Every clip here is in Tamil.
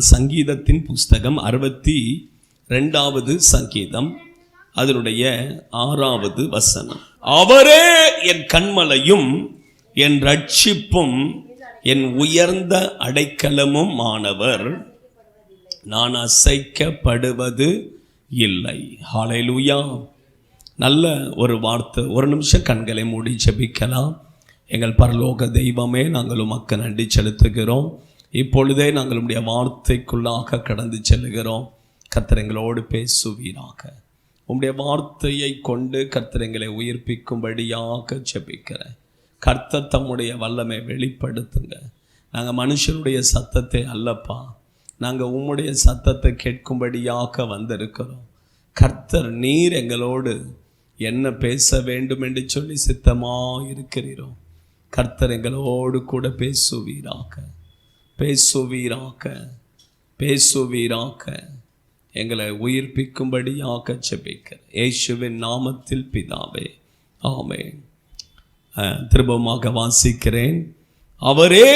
சங்கீதத்தின் புஸ்தகம் 62வது சங்கீதம் அதனுடைய 6வது வசனம். அவரே என் கன்மலையும் என் ரட்சிப்பும் என் உயர்ந்த அடைக்கலமும் ஆனவர், நான் அசைக்கப்படுவது இல்லை. ஹல்லேலூயா. நல்ல ஒரு வார்த்தை. ஒரு நிமிஷம் கண்களை மூடி ஜெபிக்கலாம். எங்கள் பரலோக தெய்வமே, நாங்கள் உமக்கு நன்றி செலுத்துகிறோம். இப்பொழுதே நாங்கள் உம்முடைய வார்த்தைக்குள்ளாக கடந்து செல்லுகிறோம். கர்த்தர் எங்களோடு பேசுவீராக. உம்முடைய வார்த்தையை கொண்டு கர்த்தர் எங்களை உயிர்ப்பிக்கும்படியாக ஜெபிக்கிறேன். கர்த்தர் தம்முடைய வல்லமை வெளிப்படுத்துங்க. நாங்கள் மனுஷனுடைய சத்தத்தை அல்லப்பா, நாங்கள் உம்முடைய சத்தத்தை கேட்கும்படியாக வந்திருக்கிறோம். கர்த்தர் நீர் எங்களோடு என்ன பேச வேண்டும் என்று சொல்லி சித்தமாக இருக்கிறீரோ, கர்த்தர் எங்களோடு கூட பேசுவீராக, பேசுவீராக, பேசுவீராக. எங்களை உயிர்ப்பிக்கும்படியாக ஜெபிக்கிறேன் இயேசுவின் நாமத்தில் பிதாவே, ஆமென். திரும்பமாக வாசிக்கிறேன். அவரே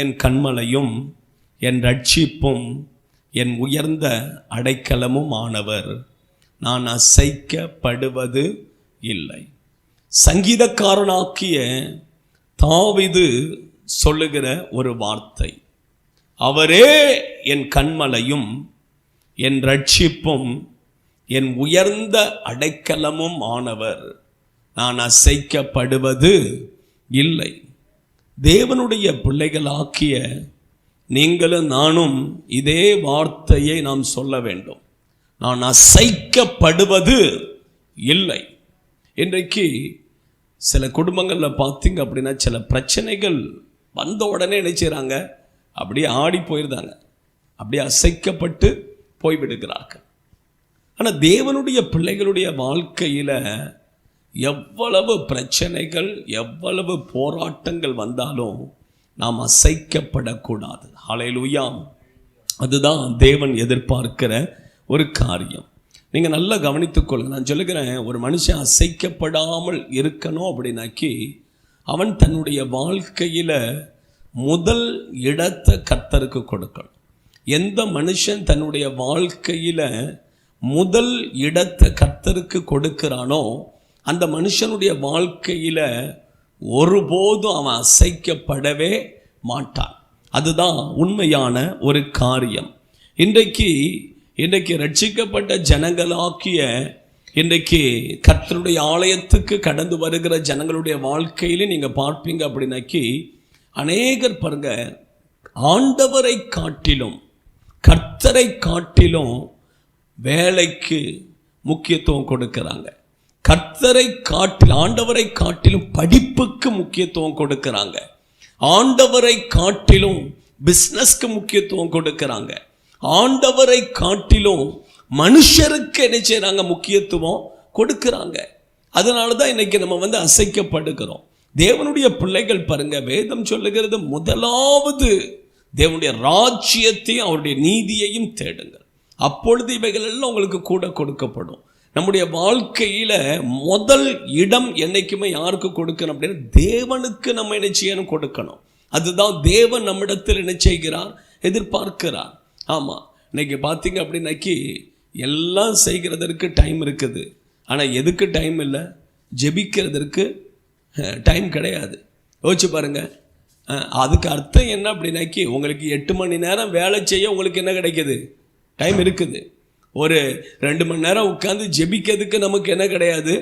என் கன்மலையும் என் ரட்சிப்பும் என் உயர்ந்த அடைக்கலமும் ஆனவர், நான் அசைக்கப்படுவது இல்லை. சங்கீதக்காரனாக்கிய தாவீது சொல்லுகிற ஒரு வார்த்தை. அவரே என் கன்மலையும் என் ரட்சிப்பும் என் உயர்ந்த அடைக்கலமும் ஆனவர், நான் அசைக்கப்படுவது இல்லை. தேவனுடைய பிள்ளைகளாக்கிய நீங்களும் நானும் இதே வார்த்தையை நாம் சொல்ல வேண்டும். நான் அசைக்கப்படுவது இல்லை. இன்றைக்கு சில குடும்பங்களில் பார்த்தீங்க அப்படின்னா, சில பிரச்சனைகள் வந்த உடனே என்ன செய்கிறாங்க, அப்படியே ஆடி போயிருந்தாங்க, அப்படியே அசைக்கப்பட்டு போய்விடுகிறார்கள். ஆனால் தேவனுடைய பிள்ளைகளுடைய வாழ்க்கையில் எவ்வளவு பிரச்சனைகள், எவ்வளவு போராட்டங்கள் வந்தாலும் நாம் அசைக்கப்படக்கூடாது. ஹல்லேலூயா. அதுதான் தேவன் எதிர்பார்க்கிற ஒரு காரியம். நீங்கள் நல்லா கவனித்துக்கொள்ளுங்க. நான் சொல்லுகிறேன், ஒரு மனுஷன் அசைக்கப்படாமல் இருக்கணும் அப்படின்னாக்கி அவன் தன்னுடைய வாழ்க்கையில் முதல் இடத்தை கர்த்தருக்கு கொடுக்கணும். எந்த மனுஷன் தன்னுடைய வாழ்க்கையில் முதல் இடத்தை கர்த்தருக்கு கொடுக்கிறானோ அந்த மனுஷனுடைய வாழ்க்கையில் ஒருபோதும் அவன் அசைக்கப்படவே மாட்டான். அதுதான் உண்மையான ஒரு காரியம். இன்றைக்கு ரட்சிக்கப்பட்ட ஜனங்களாக்கிய இன்றைக்கு கர்த்தருடைய ஆலயத்துக்கு கடந்து வருகிற ஜனங்களுடைய வாழ்க்கையில நீங்கள் பார்ப்பீங்க அப்படின்னாக்கி அநேகர் பாருங்க, ஆண்டவரை காட்டிலும் கர்த்தரை காட்டிலும் வேலைக்கு முக்கியத்துவம் கொடுக்கிறாங்க. கர்த்தரை காட்டிலும் ஆண்டவரை காட்டிலும் படிப்புக்கு முக்கியத்துவம் கொடுக்கிறாங்க. ஆண்டவரை காட்டிலும் பிஸ்னஸ்க்கு முக்கியத்துவம் கொடுக்கிறாங்க. ஆண்டவரை காட்டிலும் மனுஷருக்கு என்ன செய்றாங்க, முக்கியத்துவம் கொடுக்கிறாங்க. அதனால தான் இன்னைக்கு நம்ம அசைக்கப்படுகிறோம். தேவனுடைய பிள்ளைகள் பாருங்க, வேதம் சொல்லுகிறது, முதலாவது தேவனுடைய ராஜ்யத்தையும் அவருடைய நீதியையும் தேடுங்கள், அப்பொழுது இவைகள் எல்லாம் உங்களுக்கு கூட கொடுக்கப்படும். நம்முடைய வாழ்க்கையில் முதல் இடம் என்னைக்குமே யாருக்கு கொடுக்கணும் அப்படின்னா, தேவனுக்கு நம்ம என்ன செய்யணும், கொடுக்கணும். அதுதான் தேவன் நம்மிடத்தில் என்ன செய்கிறார், எதிர்பார்க்கிறார். ஆமாம், இன்னைக்கு பார்த்தீங்க அப்படின்னாக்கி எல்லாம் செய்கிறதற்கு டைம் இருக்குது, ஆனால் எதுக்கு டைம் இல்லை, ஜெபிக்கிறதற்கு டைம் கிடையாது. யோசிச்சு பாருங்க. அதுக்கு அர்த்தம் என்ன அப்படின்னாக்கி, உங்களுக்கு 8 மணி நேரம் வேலை செய்ய உங்களுக்கு என்ன கிடைக்குது, டைம் இருக்குது. ஒரு 2 மணி நேரம் உட்காந்து ஜெபிக்கிறதுக்கு நமக்கு என்ன கிடையாது,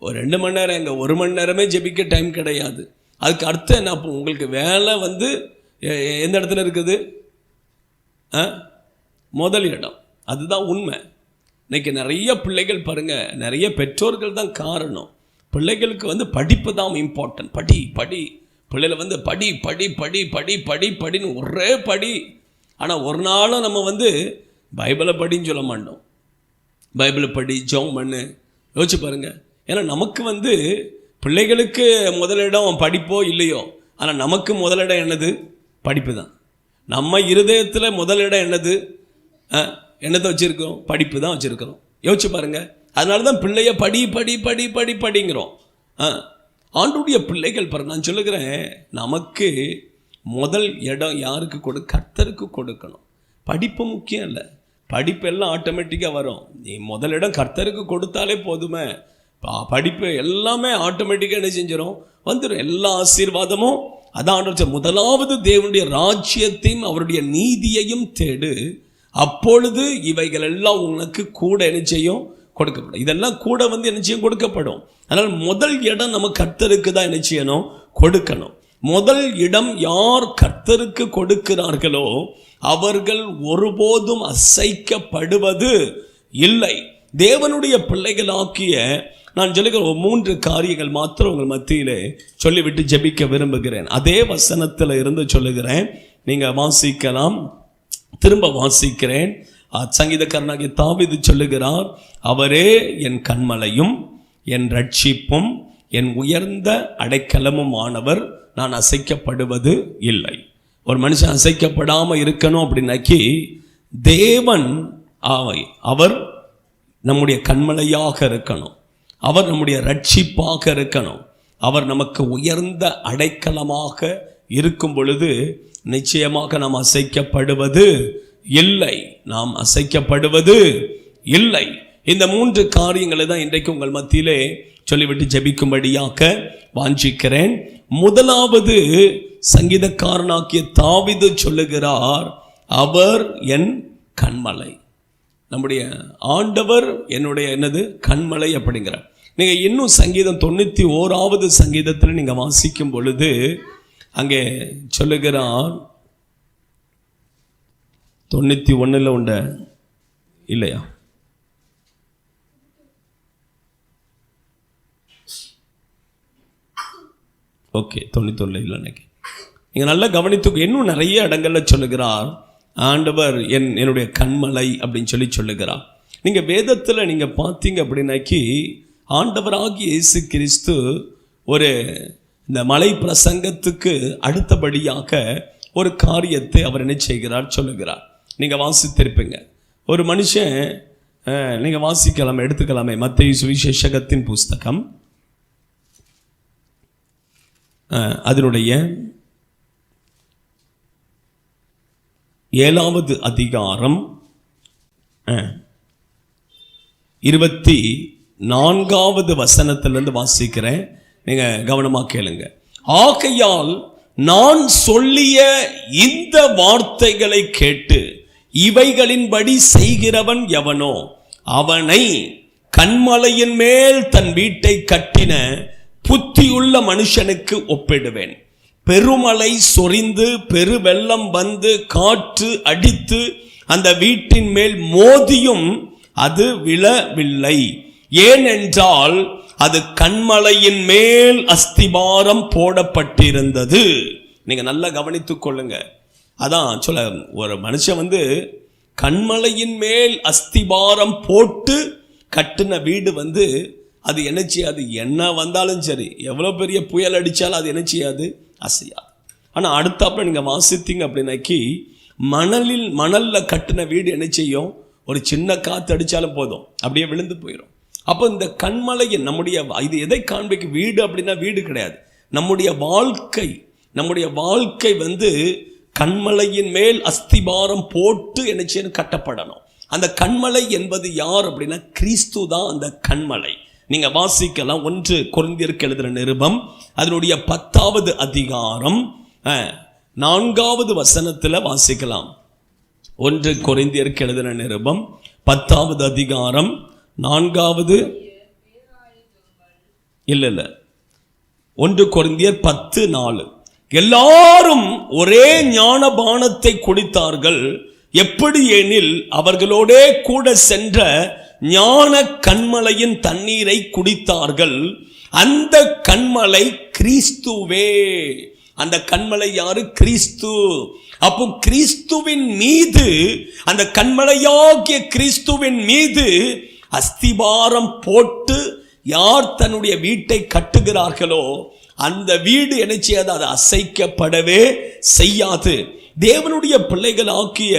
ஒரு 2 மணி நேரம், எங்கே 1 மணி நேரமே ஜெபிக்க டைம் கிடையாது. அதுக்கு அர்த்தம் என்ன, அப்போ உங்களுக்கு வேலை எந்த இடத்துல இருக்குது, முதல் இடம். அதுதான் உண்மை. இன்னைக்கு நிறைய பிள்ளைகள் பாருங்க, நிறைய பெற்றோர்கள் தான் காரணம். பிள்ளைகளுக்கு படிப்பு தான் இம்பார்ட்டன்ட். படி படி பிள்ளைகளை படி படி படி படி படி படின்னு ஒரே படி. ஆனால் ஒரு நாளும் நம்ம பைபிளை படின்னு சொல்ல மாட்டோம். பைபிளை படி, ஜெபம் பண்ணு. யோசிச்சு பாருங்க. ஏன்னா நமக்கு பிள்ளைகளுக்கு முதலிடம் படிப்போ இல்லையோ, ஆனால் நமக்கு முதலிடம் என்னது, படிப்பு தான். நம்ம இருதயத்தில் முதலிடம் என்னது, என்னத்தை வச்சுருக்கோம், படிப்பு தான் வச்சுருக்கிறோம். யோசிச்சு பாருங்கள். அதனால தான் பிள்ளைய படி படி படி படி படிங்கிறோம். ஆண்டுடைய பிள்ளைகள் பாருங்க, நான் சொல்லுகிறேன், நமக்கு முதல் இடம் யாருக்கு கர்த்தருக்கு கொடுக்கணும். படிப்பு முக்கியம் இல்லை, படிப்பு எல்லாம் ஆட்டோமேட்டிக்காக வரும். நீ முதலிடம் கர்த்தருக்கு கொடுத்தாலே போதுமே, படிப்பு எல்லாமே ஆட்டோமேட்டிக்காக என்ன செஞ்சிடும், வந்துடும். எல்லா ஆசீர்வாதமும் அதான். முதலாவது தேவனுடைய ராஜ்யத்தையும் அவருடைய நீதியையும் தேடு, அப்பொழுது இவைகள் எல்லாம் உனக்கு கூட என்ன செய்யும், கொடுக்கப்படும். இதெல்லாம் கூட என்ன செய்யும், கொடுக்கப்படும். அதனால் முதல் இடம் நம்ம கர்த்தருக்கு தான் என்ன செய்யணும், கொடுக்கணும். முதல் இடம் யார் கர்த்தருக்கு கொடுக்கிறார்களோ அவர்கள் ஒருபோதும் அசைக்கப்படுவது இல்லை. தேவனுடைய பிள்ளைகளாக்கிய நான் சொல்லுகிற 3 காரியங்கள் மாத்திரம் உங்கள் மத்தியிலே சொல்லிவிட்டு ஜெபிக்க விரும்புகிறேன். அதே வசனத்தில் இருந்து சொல்லுகிறேன், நீங்கள் வாசிக்கலாம். திரும்ப வாசிக்கிறேன். சங்கீதக்காரனாகிய தாவீது சொல்லுகிறார், அவரே என் கன்மலையும் என் ரட்சிப்பும் என் உயர்ந்த அடைக்கலமும் ஆனவர், நான் அசைக்கப்படுவது இல்லை. ஒரு மனுஷன் அசைக்கப்படாமல் இருக்கணும் அப்படின்னாக்கி தேவன் அவர் நம்முடைய கன்மலையாக இருக்கணும், அவர் நம்முடைய ரட்சிப்பாக இருக்கணும், அவர் நமக்கு உயர்ந்த அடைக்கலமாக இருக்கும் பொழுது நிச்சயமாக நாம் அசைக்கப்படுவது இல்லை, நாம் அசைக்கப்படுவது இல்லை. இந்த 3 காரியங்களை தான் இன்றைக்கு உங்கள் மத்தியிலே சொல்லிவிட்டு ஜெபிக்கும்படியாக வாஞ்சிக்கிறேன். முதலாவது சங்கீதக்காரனாகிய தாவீது சொல்லுகிறார், அவர் என் கன்மலை. நம்முடைய ஆண்டவர் என்னுடைய என்னது கன்மலை அப்படிங்கிறார். நீங்கள் இன்னும் சங்கீதம் 91வது சங்கீதத்தில் நீங்கள் வாசிக்கும் பொழுது அங்கே சொல்லுகிறார், 91 உண்ட இல்லையா, ஓகே 91 இல்லை நினைக்க. நீங்கள் நல்லா கவனித்து இன்னும் நிறைய இடங்களில் சொல்லுகிறார், ஆண்டவர் என்னுடைய கன்மலை அப்படின்னு சொல்லுகிறார். நீங்கள் வேதத்தில் நீங்கள் பார்த்தீங்க அப்படின்னாக்கி ஆண்டவராகிய இயேசு கிறிஸ்து ஒரு இந்த மலை பிரசங்கத்துக்கு அடுத்தபடியாக ஒரு காரியத்தை அவர் என்ன செய்கிறார் சொல்லுகிறார். நீங்கள் வாசித்திருப்பீங்க. ஒரு மனுஷன், நீங்கள் வாசிக்கலாமே, எடுத்துக்கலாமே, மத்தேயு சுவிசேஷகத்தின் புஸ்தகம் அதனுடைய 7வது அதிகாரம் 24வது வசனத்திலிருந்து வாசிக்கிறேன், நீங்க கவனமாக கேளுங்க. ஆகையால் நான் சொல்லிய இந்த வார்த்தைகளை கேட்டு இவைகளின்படி செய்கிறவன் எவனோ அவனை கன்மலையின் மேல் தன் வீட்டை கட்டின புத்தியுள்ள மனுஷனுக்கு ஒப்பிடுவேன். பெருமழை சொரிந்து பெருவெள்ளம் வந்து காற்று அடித்து அந்த வீட்டின் மேல் மோதியும் அது விழவில்லை, ஏனென்றால் அது கன்மலையின் மேல் அஸ்திபாரம் போடப்பட்டிருந்தது. நீங்க நல்லா கவனித்துக் கொள்ளுங்க. அதான் சொல்ல, ஒரு மனுஷன் கன்மலையின் மேல் அஸ்திபாரம் போட்டு கட்டின வீடு அது என்ன செய்யாது, என்ன வந்தாலும் சரி, எவ்வளோ பெரிய புயல் அடித்தாலும் அது என்ன செய்யாது, அசையாது. ஆனால் அடுத்தாப்புல நீங்கள் வாசித்தீங்க அப்படின்னாக்கி மணலில் கட்டின வீடு என்ன செய்யும், ஒரு சின்ன காற்று அடித்தாலும் போதும் அப்படியே விழுந்து போயிடும். அப்போ இந்த கன்மலையின் நம்முடைய இது எதை காண்பிக்கு, வீடு அப்படின்னா வீடு கிடையாது, நம்முடைய வாழ்க்கை கன்மலையின் மேல் அஸ்திபாரம் போட்டு என்ன செய்யணும், கட்டப்படணும். அந்த கன்மலை என்பது யார் அப்படின்னா கிறிஸ்து தான் அந்த கன்மலை. நீங்க வாசிக்கலாம், 1 கொரிந்தியருக்கு எழுதின நிருபம் அதனுடைய 10வது அதிகாரம் 4வது வசனத்தில் வாசிக்கலாம். 1 கொரிந்தியருக்கு எழுதின நிருபம் 10வது அதிகாரம் 4வது 1 கொரிந்தியர் 10:4. எல்லாரும் ஒரே ஞானபானத்தை குடித்தார்கள், எப்படி எனில் அவர்களோடே கூட சென்ற ஞான கன்மலையின் தண்ணீரை குடித்தார்கள். அந்த கன்மலை கிறிஸ்துவே. அந்த கன்மலை யாரு? கிறிஸ்து. அப்போ கிறிஸ்துவின் மீது, அந்த கன்மலையாகிய கிறிஸ்துவின் மீது அஸ்திபாரம் போட்டு யார் தன்னுடைய வீட்டை கட்டுகிறார்களோ அந்த வீடு என்ன செய்யாது, அது அசைக்கப்படவே செய்யாது. தேவனுடைய பிள்ளைகள் ஆக்கிய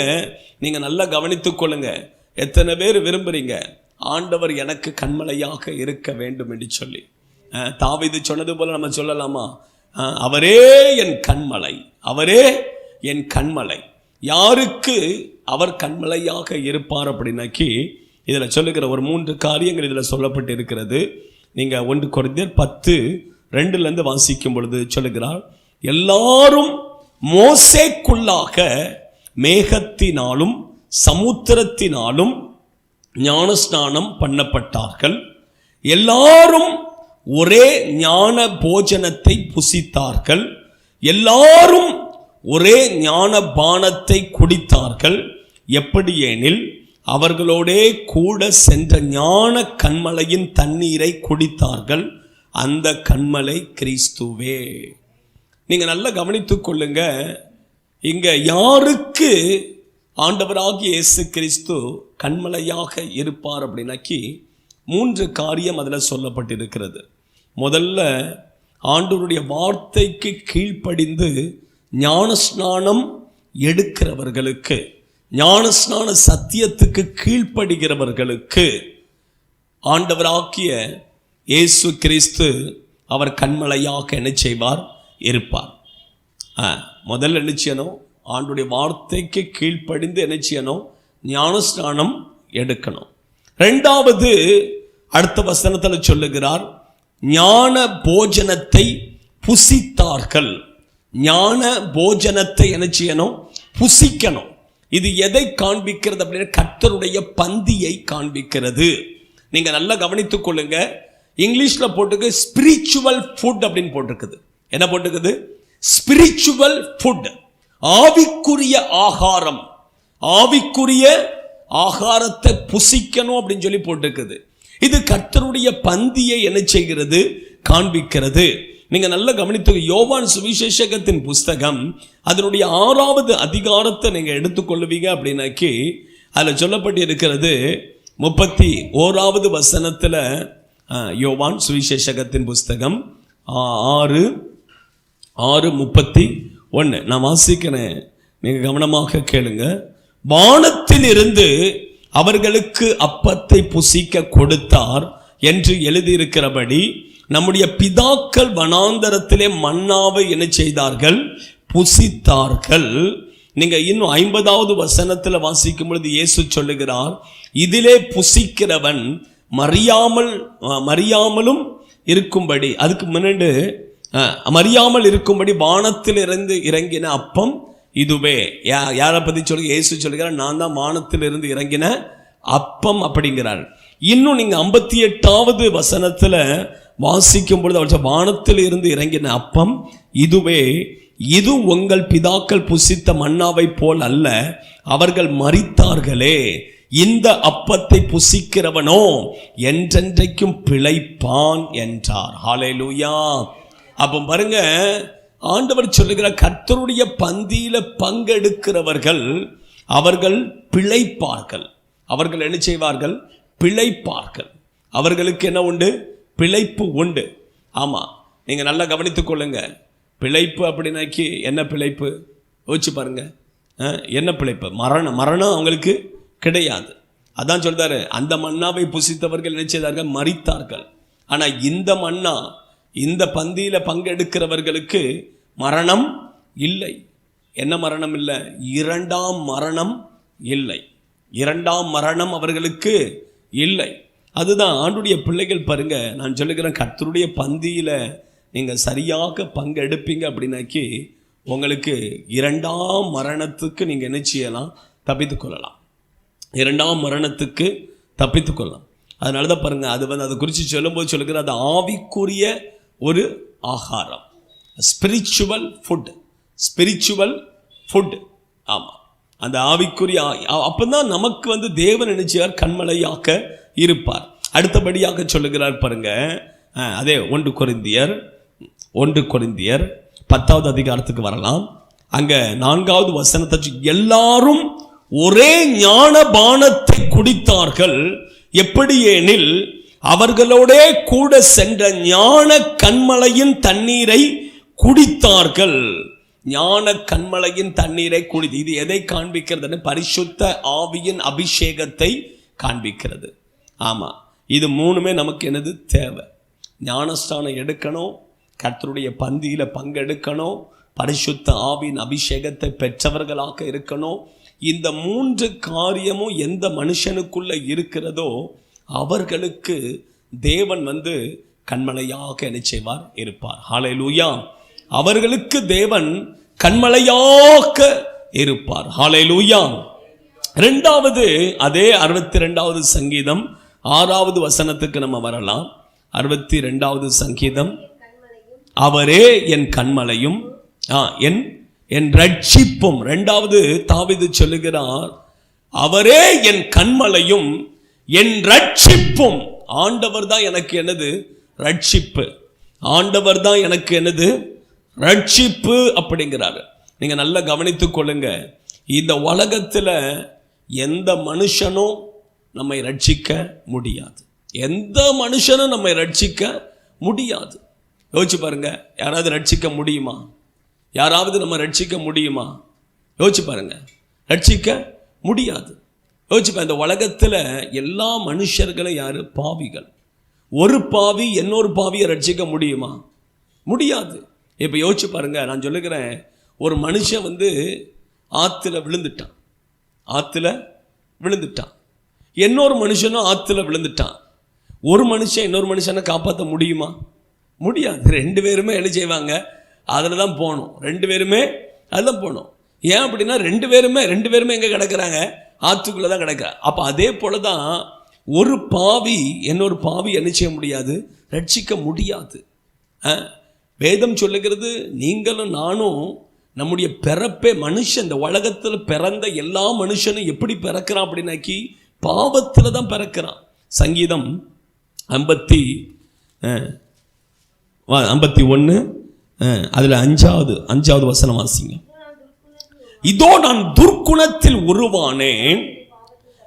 நீங்க நல்லா கவனித்துக் கொள்ளுங்க. எத்தனை பேர் விரும்புறீங்க ஆண்டவர் எனக்கு கன்மலையாக இருக்க வேண்டும் என்று சொல்லி? தாவீது சொன்னது போல நம்ம சொல்லலாமா? அவரே என் கன்மலை, அவரே என் கன்மலை. யாருக்கு அவர் கண்மலையாக இருப்பார் அப்படின்னாக்கி இதில் சொல்லுகிற ஒரு 3 காரியங்கள் இதில் சொல்லப்பட்டு இருக்கிறது. நீங்கள் 1 கொரிந்தியர் 10:2 வாசிக்கும் பொழுது சொல்லுகிறார், எல்லாரும் மோசேக்குள்ளாக மேகத்தினாலும் சமுத்திரத்தினாலும் ஞானஸ்நானம் பண்ணப்பட்டார்கள், எல்லாரும் ஒரே ஞான போஜனத்தை புசித்தார்கள், எல்லாரும் ஒரே ஞான பானத்தை குடித்தார்கள். எப்படியெனில் அவர்களோடே கூட சென்ற ஞான கண்மலையின் தண்ணீரை குடித்தார்கள், அந்த கண்மலை கிறிஸ்துவே. நீங்க நல்லா கவனித்துக் கொள்ளுங்க, இங்க யாருக்கு ஆண்டவராகிய இயேசு கிறிஸ்து கண்மலையாக இருப்பார் அப்படின்னாக்கி 3 காரியம் அதில் சொல்லப்பட்டிருக்கிறது. முதல்ல ஆண்டவருடைய வார்த்தைக்கு கீழ்ப்படிந்து ஞானஸ்நானம் எடுக்கிறவர்களுக்கு, ஞானஸ்நான சத்தியத்துக்கு கீழ்ப்படுகிறவர்களுக்கு ஆண்டவராகிய இயேசு கிறிஸ்து அவர் கண்மலையாக என்ன செய்வார்? இருப்பார். முதல்ல என்ன செய்யணும்? ஆண்டுடைய வார்த்தைக்கு கீழ்ப்படிந்து என்ன செய்யணும்? ஞானஸ்நானம் எடுக்கணும். 2வது அடுத்த வசனத்தில் சொல்லுகிறார், ஞான போஜனத்தை புசித்தார்கள். ஞான போஜனத்தை என்ன செய்யணும்? புசிக்கணும். இது எதை காண்பிக்கிறது அப்படின்னா கர்த்தருடைய பந்தியை காண்பிக்கிறது. நீங்க நல்லா கவனித்துக் கொள்ளுங்க, இங்கிலீஷ்ல போட்டுக்கு ஸ்பிரிச்சுவல் ஃபுட் அப்படின்னு போட்டிருக்குது. என்ன போட்டிருக்குது? ஸ்பிரிச்சுவல் ஃபுட், ஆவிக்குரிய ஆகாரம். ஆவிக்குரிய ஆகாரத்தை புசிக்கணும் அப்படின்னு சொல்லி போட்டிருக்குது. இது கர்த்தருடைய பந்தியை என்ன செய்கிறது? காண்பிக்கிறது. நீங்க நல்லா கவனித்து யோவான் சுவிசேஷகத்தின் புஸ்தகம் அதனுடைய 6வது அதிகாரத்தை நீங்க எடுத்துக்கொள்ளுவீங்க அப்படின்னாக்கி அதில் சொல்லப்பட்டு இருக்கிறது 31வது வசனத்தில். யோவான் சுவிசேஷகத்தின் புஸ்தகம் 6:31 நான் வாசிக்கிறேன், நீங்க கவனமாக கேளுங்க. வானத்தில் இருந்து அவர்களுக்கு அப்பத்தை புசிக்க கொடுத்தார் என்று எழுதியிருக்கிறபடி நம்முடைய பிதாக்கள் வனாந்தரத்திலே மன்னாவை என்ன செய்தார்கள்? புசித்தார்கள். நீங்க இன்னும் 50வது வசனத்தில் வாசிக்கும் பொழுது இயேசு சொல்லுகிறார், இதிலே புசிக்கிறவன் மறியாமலும் இருக்கும்படி, அதுக்கு முன்னாடி மறியாமல் இருக்கும்படி வானத்திலிருந்து இறங்கின அப்பம் இதுவே. யாரை பத்தி சொல்லுங்க? இயேசு சொல்லுகிறார், நான் தான் வானத்திலிருந்து இறங்கின அப்பம் அப்படிங்கிறார். இன்னும் நீங்க 58வது வசனத்துல வாசிக்கும் பொழுது அவர் வானத்தில் இருந்து இறங்கின அப்பம் இதுவே, இது உங்கள் பிதாக்கள் புசித்த மன்னாவை போல் அல்ல, அவர்கள் மரித்தார்களே, இந்த அப்பத்தை புசிக்கிறவனோ என்றென்றைக்கும் பிழைப்பான் என்றார். ஹல்லேலூயா. அப்போ பாருங்க, ஆண்டவர் சொல்லுகிற கர்த்தருடைய பந்தியில பங்கெடுக்கிறவர்கள் அவர்கள் பிழைப்பார்கள். அவர்கள் என்ன செய்வார்கள்? பிழைப்பார்கள். அவர்களுக்கு என்ன உண்டு? பிழைப்பு உண்டு. ஆமா, நீங்க நல்லா கவனித்துக் கொள்ளுங்க. பிழைப்பு அப்படின்னாக்கி என்ன பிழைப்பு? யோசிச்சு பாருங்க. என்ன பிழைப்பு? மரணம் அவங்களுக்கு கிடையாது. அதான் சொல்றாரு, அந்த மன்னாவை புசித்தவர்கள் என்ன செய்தார்கள்? மரித்தார்கள். ஆனா இந்த மன்னா, இந்த பந்தியில பங்கெடுக்கிறவர்களுக்கு மரணம் இல்லை. என்ன மரணம் இல்லை? 2ஆம் மரணம் இல்லை. 2ஆம் மரணம் அவர்களுக்கு இல்லை. அதுதான் ஆண்டுடைய பிள்ளைகள் பாருங்க, நான் சொல்லுகிறேன், கர்த்தருடைய பந்தியில நீங்க சரியாக பங்கெடுப்பீங்க அப்படின்னாக்கி உங்களுக்கு 2ஆம் மரணத்துக்கு நீங்க என்ன செய்யலாம்? தப்பித்துக் கொள்ளலாம். 2ஆம் மரணத்துக்கு தப்பித்துக் கொள்ளலாம். அதனால தான் பாருங்க, அது குறித்து சொல்லும்போது சொல்லுகிற அது ஆவிக்குரிய ஒரு ஆகாரம், ஸ்பிரிச்சுவல் ஃபுட். Spiritual food. ஆமாம், அந்த ஆவிக்குரிய. அப்பதான் நமக்கு தேவன் நினைச்சார் கண்மலையாக இருப்பார். அடுத்தபடியாக சொல்லுகிறார் பாருங்க, அதே 1 கொரிந்தியர் 10வது அதிகாரத்துக்கு வரலாம். அங்க 4வது வசனத்தை, எல்லாரும் ஒரே ஞான பானத்தை குடித்தார்கள், எப்படியெனில் அவர்களோடே கூட சென்ற ஞான கண்மலையின் தண்ணீரை குடித்தார்கள். ஞான கண்மலையின் தண்ணீரை குடி. இது எதை காண்பிக்கிறது? பரிசுத்த ஆவியின் அபிஷேகத்தை காண்பிக்கிறது. ஆமா, இது 3மே நமக்கு என்னது தேவை? ஞானஸ்தானம் எடுக்கணும், கர்த்தருடைய பந்தியில பங்கெடுக்கணும், பரிசுத்த ஆவியின் அபிஷேகத்தை பெற்றவர்களாக இருக்கணும். இந்த 3 காரியமும் எந்த மனுஷனுக்குள்ள இருக்கிறதோ அவர்களுக்கு தேவன் வந்து கண்மலையாக என்ன செய்வார்? இருப்பார். ஹல்லேலூயா. அவர்களுக்கு தேவன் கண்மலையாக இருப்பார். ஹல்லேலூயா. 2வது அதே 62வது சங்கீதம் 6வது வசனத்துக்கு நம்ம வரலாம். 62வது சங்கீதம். அவரே என் கண்மலையும் என் ரட்சிப்பும். 2வது தாவீது சொல்லுகிறார், அவரே என் கண்மலையும் என் ரட்சிப்பும். ஆண்டவர் தான் எனக்கு என்னது? ரட்சிப்பு. ஆண்டவர் தான் எனக்கு என்னது? ரட்சிப்பு அப்படிங்கிறாரு. நீங்க நல்லா கவனித்துக் கொள்ளுங்க. இந்த உலகத்தில் எந்த மனுஷனும் நம்மை ரட்சிக்க முடியாது. எந்த மனுஷனும் நம்மை ரட்சிக்க முடியாது. யோசிச்சு பாருங்க, யாராவது ரட்சிக்க முடியுமா? யாராவது நம்ம ரட்சிக்க முடியுமா? யோசிச்சு பாருங்க, ரட்சிக்க முடியாது. யோசிச்சு பாருங்க, இந்த உலகத்தில் எல்லா மனுஷர்களும் யாரு? பாவிகள். ஒரு பாவி இன்னொரு பாவியை ரட்சிக்க முடியுமா? முடியாது. இப்போ யோசிச்சு பாருங்க, நான் சொல்லுகிறேன், ஒரு மனுஷன் வந்து ஆற்றுல விழுந்துட்டான். ஆற்றுல விழுந்துட்டான். இன்னொரு மனுஷனும் ஆற்றுல விழுந்துட்டான். ஒரு மனுஷன் இன்னொரு மனுஷனை காப்பாற்ற முடியுமா? முடியாது. 2 பேருமே என்ன செய்வாங்க? அதில் தான் போகணும். 2 பேருமே அதுதான் போகணும். ஏன் அப்படின்னா 2 பேருமே எங்கே கிடக்கிறாங்க? ஆற்றுக்குள்ளே தான் கிடக்கிறாங்க. அப்போ அதே போல தான் ஒரு பாவி இன்னொரு பாவி என்ன செய்ய முடியாது? ரட்சிக்க முடியாது. வேதம் சொல்லுகிறது, நீங்களும் நானும் நம்முடைய பிறப்பே மனுஷன், இந்த உலகத்தில் பிறந்த எல்லா மனுஷனும் எப்படி பிறக்கிறான் அப்படின்னாக்கி பாவத்தில் தான் பிறக்கிறான். சங்கீதம் 51 அதில் 5வது வசனம் வாசிங்க. இதோ நான் துர்க்குணத்தில் உருவானேன்,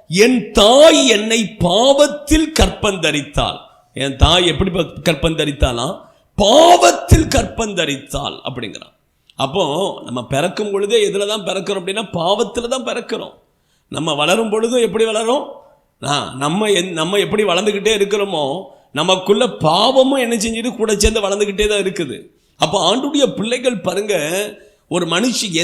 என் தாய் என்னை பாவத்தில் கற்பந்தரித்தாள். என் தாய் எப்படி கற்பந்தரித்தாலாம்? பாவத்தில் கற்பந்தரித்தாள் அப்படிங்கிறான். அப்போ நம்ம பிறக்கும் பொழுதே எதில் தான் பிறக்கிறோம் அப்படின்னா பாவத்தில் தான் பிறக்கிறோம். நம்ம வளரும் பொழுதும் எப்படி வளரும்? நம்ம எப்படி வளர்ந்துக்கிட்டே இருக்கிறோமோ நமக்குள்ள பாவமும் என்ன செஞ்சுட்டு கூட சேர்ந்து வளர்ந்துக்கிட்டே தான் இருக்குது. அப்போ ஆண்டுடைய பிள்ளைகள் பாருங்க, ஒரு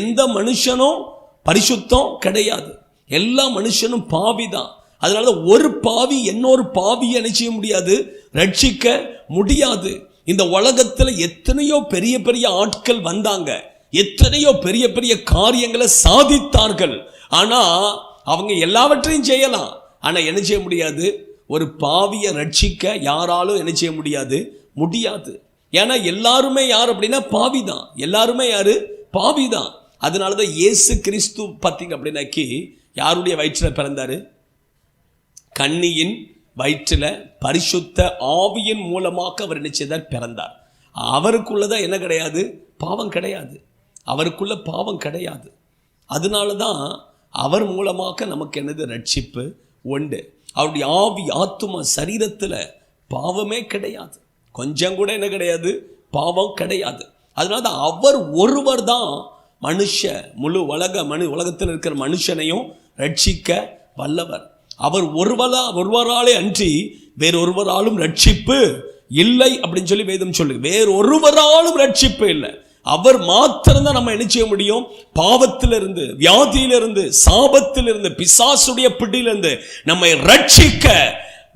எந்த மனுஷனும் பரிசுத்தம் கிடையாது. எல்லா மனுஷனும் பாவி தான். அதனால ஒரு பாவி இன்னொரு பாவியை என்ன செய்ய முடியாது? ரட்சிக்க முடியாது. இந்த உலகத்தில் எத்தனையோ பெரிய பெரிய ஆட்கள் வந்தாங்க, எத்தனையோ பெரிய பெரிய காரியங்களை சாதித்தார்கள். ஆனா அவங்க எல்லாவற்றையும் செய்யலாம், ஆனா என்ன செய்ய முடியாது? ஒரு பாவியை ரட்சிக்க யாராலும் என்ன செய்ய முடியாது? முடியாது. ஏன்னா எல்லாருமே யார் அப்படின்னா பாவிதான். எல்லாருமே யாரு? பாவிதான். அதனாலதான் இயேசு கிறிஸ்து பார்த்தீங்க அப்படின்னாக்கி யாருடைய வயிற்றில் பிறந்தாரு? கன்னியின் வயிற்றில் பரிசுத்த ஆவியின் மூலமாக அவர் என்ன செய்தார்? பிறந்தார். அவருக்குள்ளதான் என்ன கிடையாது? பாவம் கிடையாது. அவருக்குள்ள பாவம் கிடையாது. அதனால தான் அவர் மூலமாக நமக்கு என்னது? ரட்சிப்பு உண்டு. அவருடைய ஆவி ஆத்துமா சரீரத்தில் பாவமே கிடையாது. கொஞ்சம் கூட என்ன கிடையாது? பாவம் கிடையாது. அதனால தான் அவர் ஒருவர் தான் முழு உலகத்தில் இருக்கிற மனுஷனையும் ரட்சிக்க வல்லவர். அவர் ஒருவராலே அன்றி வேறொருவராலும் ரட்சிப்பு இல்லை அப்படின்னு சொல்லி வேதம் சொல்லு. வேறொருவராலும் ரட்சிப்பு இல்லை. அவர் மாத்திரம்தான் நம்ம என்ன செய்ய முடியும்? பாவத்திலிருந்து, வியாதியிலிருந்து, சாபத்திலிருந்து, பிசாசுடைய பிடியிலிருந்து நம்மை ரட்சிக்க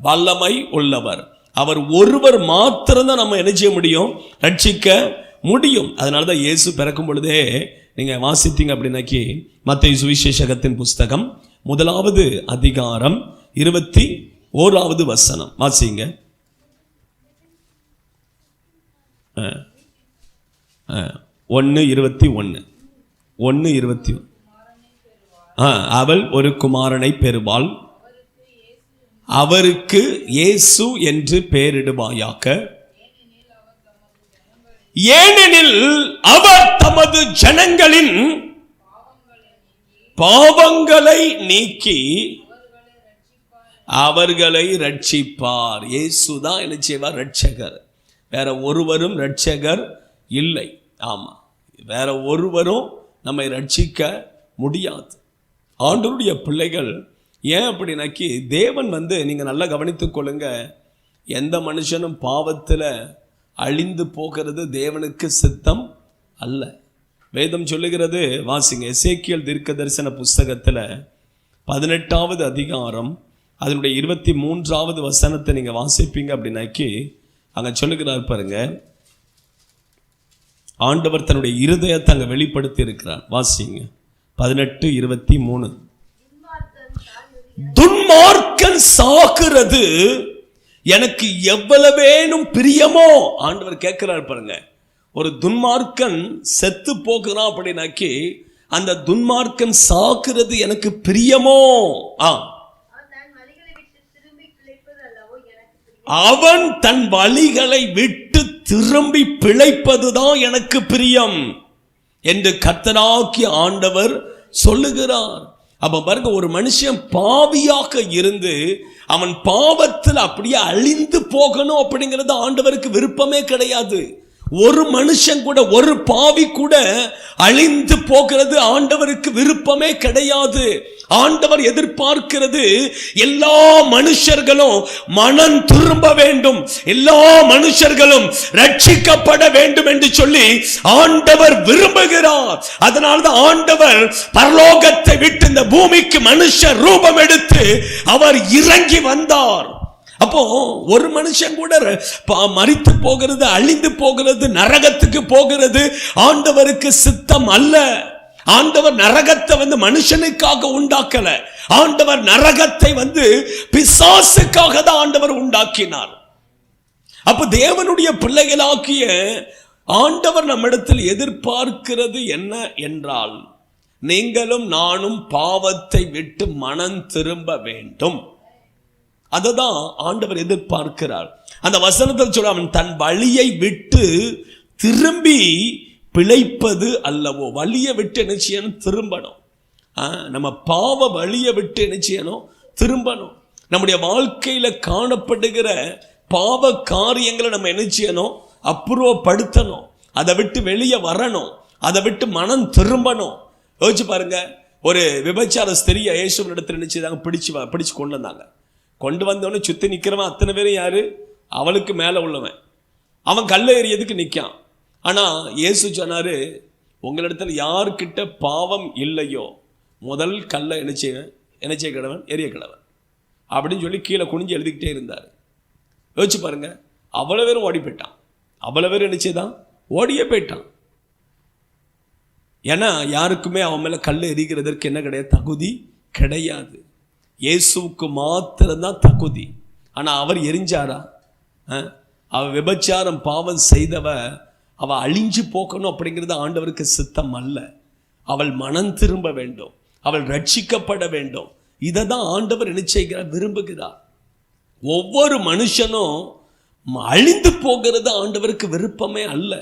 வல்லமை உள்ளவர். அவர் ஒருவர் மாத்திரம்தான் நம்ம என்ன செய்ய முடியும்? ரட்சிக்க முடியும். அதனாலதான் இயேசு பிறக்கும் பொழுதே நீங்க வாசித்தீங்க அப்படின்னாக்கி மத்தேயு சுவிசேஷகத்தின் புஸ்தகம் 1வது அதிகாரம் 21வது வசனம் வாசிங்க. ஒன்று 21 அவள் ஒரு குமாரனை பெறுவாள், அவருக்கு இயேசு என்று பெயரிடுவாயாக, ஏனெனில் அவர் தமது ஜனங்களின் பாவங்களை நீக்கி அவர்களை ரட்சிப்பார். இயேசுதான் என்ன செய்வார்? ரட்சகர். வேற ஒருவரும் ரட்சகர் இல்லை. ஆமா, வேற ஒருவரும் நம்மை ரட்சிக்க முடியாது. ஆண்டவருடைய பிள்ளைகள் ஏன் அப்படின்னாக்கி தேவன் நீங்க நல்லா கவனித்துக் கொள்ளுங்க, எந்த மனுஷனும் பாவத்தில் அழிந்து போகிறது தேவனுக்கு சித்தம் அல்ல. வேதம் சொல்லுகிறது, வாசிங்க, எசேக்கியேல் தீர்க்கதரிசன புஸ்தகத்தில் 18வது அதிகாரம் அதனுடைய 23வது வசனத்தை நீங்கள் வாசிப்பீங்க அப்படின்னாக்கி அங்கே சொல்லுகிறார் பாருங்க, ஆண்டவர் தன்னுடைய இருதயத்தை அங்கே வெளிப்படுத்தி இருக்கிறார். வாசிங்க 18:23. துன்மார்க்கன் சாகிறது எனக்கு எவ்வளவேனும் பிரியமோ. ஆண்டவர் கேட்கிறார் பாருங்க, ஒரு துன்மார்க்கன் செத்து போகிறான் அப்படின்னாக்கி அந்த துன்மார்க்கன் சாகிறது எனக்கு பிரியமோ. அவன் தன் வழிகளை விட்டு திரும்பி பிழைப்பதுதான் எனக்கு பிரியம் என்று கர்த்தராகிய ஆண்டவர் சொல்லுகிறார். அப்ப பாருங்க, ஒரு மனுஷன் பாவியாக இருந்து அவன் பாவத்தில் அப்படியே அழிந்து போகணும் அப்படிங்கிறது ஆண்டவருக்கு விருப்பமே கிடையாது. ஒரு மனுஷன் கூட, ஒரு பாவி கூட அழிந்து போகிறது ஆண்டவருக்கு விருப்பமே கிடையாது. ஆண்டவர் எதிர்பார்க்கிறது எல்லா மனுஷர்களும் மனம் திரும்ப வேண்டும், எல்லா மனுஷர்களும் ரட்சிக்கப்பட வேண்டும் என்று சொல்லி ஆண்டவர் விரும்புகிறார். அதனால்தான் ஆண்டவர் பரலோகத்தை விட்டு இந்த பூமிக்கு மனுஷ ரூபம் எடுத்து அவர் இறங்கி வந்தார். அப்போ ஒரு மனுஷன் கூட மரித்து போகிறது, அழிந்து போகிறது, நரகத்துக்கு போகிறது ஆண்டவருக்கு சித்தம் அல்ல. ஆண்டவர் நரகத்தை மனுஷனுக்காக உண்டாக்கல. ஆண்டவர் நரகத்தை பிசாசுக்காக தான் ஆண்டவர் உண்டாக்கினார். அப்ப தேவனுடைய பிள்ளைகளாக்கிய ஆண்டவர் நம்மிடத்தில் எதிர்பார்க்கிறது என்ன என்றால், நீங்களும் நானும் பாவத்தை விட்டு மனம் திரும்ப வேண்டும். அததான் ஆண்டவர் எதிர்பார்க்கிறார். அந்த வசனத்தில் சொல்ல, அவன் தன் வழியை விட்டு திரும்பி பிழைப்பது அல்லவோ. வழியை விட்டு என்ன செய்யணும்? திரும்பணும். நம்ம பாவ வழியை விட்டு என்ன செய்யணும்? திரும்பணும். நம்முடைய வாழ்க்கையில காணப்படுகிற பாவ காரியங்களை நம்ம என்ன செய்யணும்? அப்புறப்படுத்தணும். அதை விட்டு வெளியே வரணும். அதை விட்டு மனம் திரும்பணும். யோசிச்சு பாருங்க, ஒரு விபச்சார ஸ்திரியை இயேசுவின் இடத்துல என்ன செய்தாங்க? பிடிச்சு கொண்டு வந்தாங்க. கொண்டு வந்தவனே சுத்தி நிக்கிறவன் அத்தனை பேரும் யாரு? அவளுக்கு மேல உள்ளவன். அவன் கல்ல எறியதுக்கு நிக்கான். ஆனா இயேசு சொன்னாரு, உங்களிடத்துல யாருக்கிட்ட பாவம் இல்லையோ முதல் கல்ல என்ன செய்ய கிழவன் எரிய கிழவன் அப்படின்னு சொல்லி கீழே குனிஞ்சு எழுதிக்கிட்டே இருந்தாரு. யோசிச்சு பாருங்க, அவ்வளவு பேரும் ஓடி போயிட்டான். அவ்வளவு பேரும் என்ன செய்தான்? ஓடியே போயிட்டான். ஏன்னா யாருக்குமே அவன் மேல கல்ல எரிகிறதற்கு என்ன கிடையாது? தகுதி கிடையாது. இயேசுவுக்கு மாத்திரம்தான் தகுதி. ஆனா அவர் எரிஞ்சாரா? அவ விபச்சாரம் பாவம் செய்தவ அவ அழிஞ்சு போக்கணும் அப்படிங்கிறது ஆண்டவருக்கு சித்தம் அல்ல. அவள் மனம் திரும்ப வேண்டும், அவள் ரட்சிக்கப்பட வேண்டும். இதை தான் ஆண்டவர் என்ன செய்கிறார்? விரும்புகிறார். ஒவ்வொரு மனுஷனும் அழிந்து போகிறது ஆண்டவருக்கு விருப்பமே அல்ல.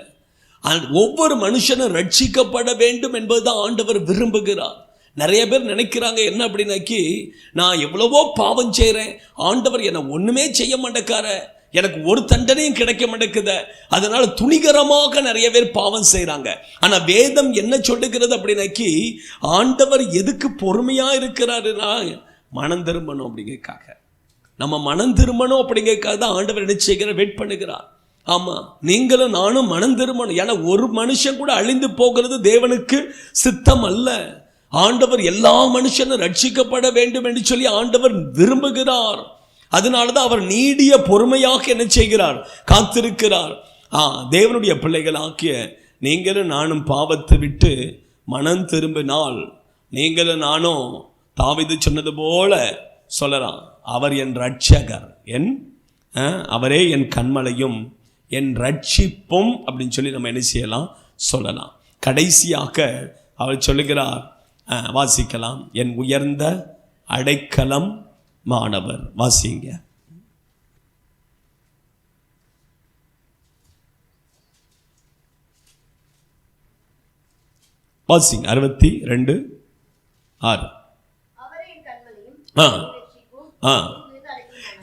ஒவ்வொரு மனுஷனும் ரட்சிக்கப்பட வேண்டும் என்பதுதான் ஆண்டவர் விரும்புகிறார். நிறைய பேர் நினைக்கிறாங்க என்ன அப்படின்னாக்கி, நான் எவ்வளவோ பாவம் செய்கிறேன், ஆண்டவர் என்னை ஒன்றுமே செய்ய மாட்டேக்கார, எனக்கு ஒரு தண்டனையும் கிடைக்க மாட்டேக்குத, அதனால துணிகரமாக நிறைய பேர் பாவம் செய்கிறாங்க. ஆனால் வேதம் என்ன சொல்லுகிறது அப்படின்னாக்கி, ஆண்டவர் எதுக்கு பொறுமையா இருக்கிறாருன்னா மனம் திரும்பணும் அப்படிங்கிறதுக்காக. நம்ம மனம் திரும்பணும் அப்படிங்கிறதுக்காக தான் ஆண்டவர் என்ன செய்கிறார்? வெயிட் பண்ணுகிறார். ஆமா, நீங்களும் நானும் மனம் திரும்பணும். ஏன்னா ஒரு மனுஷன் கூட அழிந்து போகிறது தேவனுக்கு சித்தம் அல்ல. ஆண்டவர் எல்லா மனுஷனும் ரட்சிக்கப்பட வேண்டும் என்று சொல்லி ஆண்டவர் விரும்புகிறார். அதனாலதான் அவர் நீடிய பொறுமையாக என்ன செய்கிறார்? காத்திருக்கிறார். தேவனுடைய பிள்ளைகள் ஆக்கிய நீங்களும் நானும் பாவத்தை விட்டு மனம் திரும்பினால், நீங்களும் நானும் தாவீது சொன்னது போல சொல்லலாம், அவர் என் ரட்சகர், அவரே என் கண்மலையும் என் ரட்சிப்பும் அப்படின்னு சொல்லி நம்ம என்ன செய்யலாம்? சொல்லலாம். கடைசியாக அவர் சொல்லுகிறார், வாசிக்கலாம், என் உயர்ந்த அடைக்கலம் மாணவர். வாசிங்க. வாசிங்க 62:6.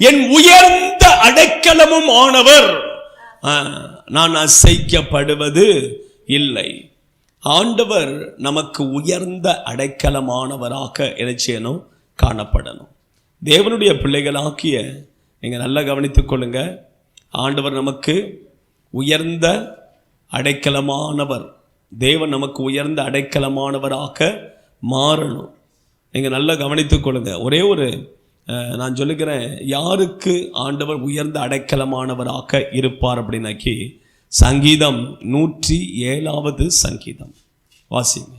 என் உயர்ந்த அடைக்கலமும் ஆனவர், நான் அசைக்கப்படுவது இல்லை. ஆண்டவர் நமக்கு உயர்ந்த அடைக்கலமானவராக என்ன செய்யணும்? காணப்படணும். தேவனுடைய பிள்ளைகளாக்கிய நீங்கள் நல்லா கவனித்துக் கொள்ளுங்க. ஆண்டவர் நமக்கு உயர்ந்த அடைக்கலமானவர். தேவன் நமக்கு உயர்ந்த அடைக்கலமானவராக மாறணும். நீங்கள் நல்லா கவனித்துக் கொள்ளுங்க. ஒரே ஒரு நான் சொல்லுகிறேன், யாருக்கு ஆண்டவர் உயர்ந்த அடைக்கலமானவராக இருப்பார் அப்படின்னாக்கி, சங்கீதம் 107 சங்கீதம் வாசிங்க,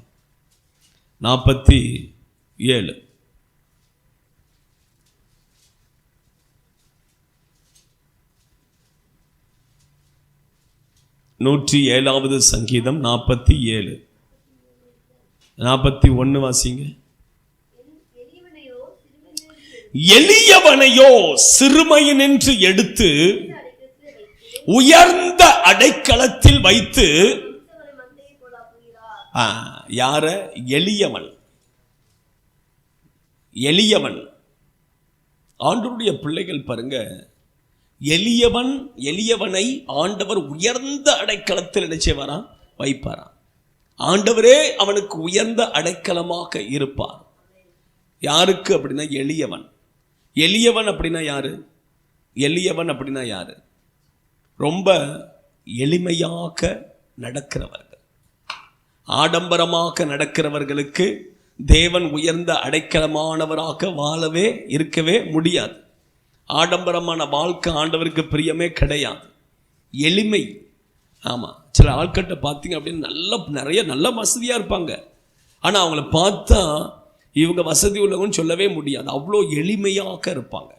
47. சங்கீதம் 47, 41 வாசிங்க. எளியவனையோ சிறுமையினின்று எடுத்து உயர்ந்த அடைக்கலத்தில் வைத்து. யார? எளியவன். எளியவன். ஆண்டவருடைய பிள்ளைகள் பாருங்க, எளியவனை ஆண்டவர் உயர்ந்த அடைக்கலத்தில் நினைச்சவரா வைப்பாராம். ஆண்டவரே அவனுக்கு உயர்ந்த அடைக்கலமாக இருப்பார். யாருக்கு அப்படின்னா எளியவன். எளியவன் அப்படின்னா யாரு? எளியவன் அப்படின்னா யாரு? ரொம்ப எளிமையாக நடக்கிறவர்கள். ஆடம்பரமாக நடக்கிறவர்களுக்கு தேவன் உயர்ந்த அடைக்கலமானவராக வாழவே இருக்கவே முடியாது. ஆடம்பரமான வாழ்க்கை ஆண்டவருக்கு பிரியமே கிடையாது. எளிமை. ஆமாம், சில ஆட்கிட்ட பார்த்தீங்க அப்படின்னு நிறைய நல்ல வசதியாக இருப்பாங்க. ஆனால் அவங்கள பார்த்தா இவங்க வசதி உள்ளவங்கன்னு சொல்லவே முடியாது. அவ்வளோ எளிமையாக இருப்பாங்க.